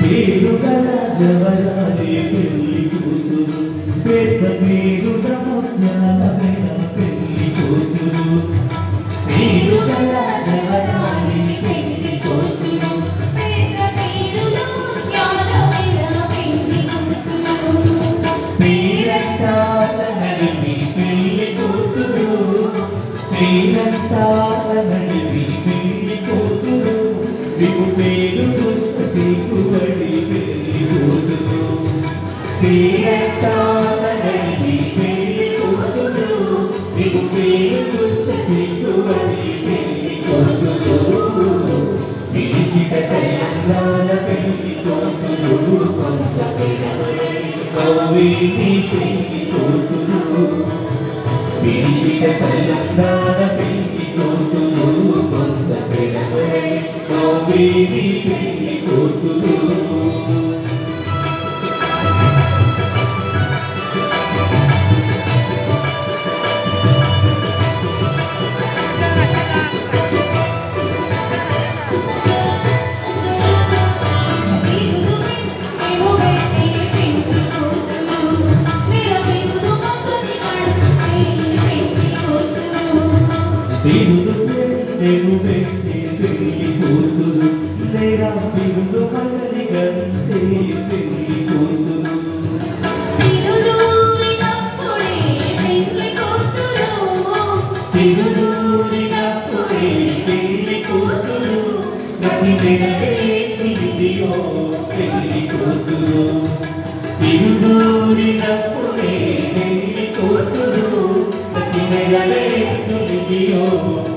పేరు గల జవరాలి పెళ్లి కూతురు పెద్ద పేరుట ముత్యాల మెడ పెళ్లి కూతురు పేరు గల జవరాలి పెళ్లి కూతురు పెద్ద పేరుట ముత్యాల మెడ పెళ్లి కూతురు పేరంటాల నడిమి పెళ్లి కూతురు పేరంటాల నడిమి పెళ్లి కూతురు విపు పేరు సీకుబడి పెళ్లి కూతురు పేరంటాల నడిమి పెళ్లి కూతురు విపు పేరు సీకుబడి పెళ్లి కూతురు పిలిచిట తెలంగాణ పెళ్లి కూతురు కొంత కౌవేరి పెళ్లి కూతురు పిలిచిట తెలంగాణ పెళ్లి కూతురు కొంత కౌవేరి పెళ్లి కూతురు బిరుదు పెళ్ళెను పెట్టి పెళ్లి కూతురు లేరా బిరుదు మగలి గంటే పెళ్లి కూతురు తిరుదూరినప్పుడే పెళ్లి కూతురు తిరుదూరినప్పుడే పెళ్లి కూతురు గతి నెరవేర్చిదియో పెళ్లి కూతురు తిరుదూరినప్పుడే పెళ్లి కూతురు గతి నెరవేర్చిదియో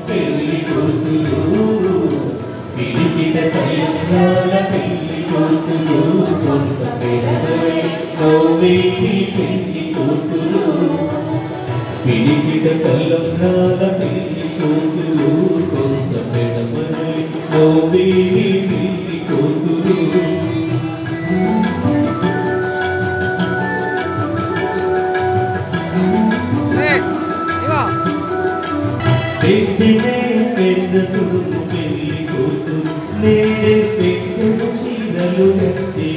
పెళ్లి కూతురు పిలిపిట తెలంగాణ పెళ్లి కూతురు కొంత పెడబడి కౌవేరి పెళ్లి కూతురు పిలిపిట తెలంగాణ పెళ్లి కూతురు కొంత పెడబడి కౌవేరి పెళ్లి కూతురు పెద్దనే పెద్దతుడు పెళ్లి కూతురు నేడే పెట్టుడు చీరలు కట్టే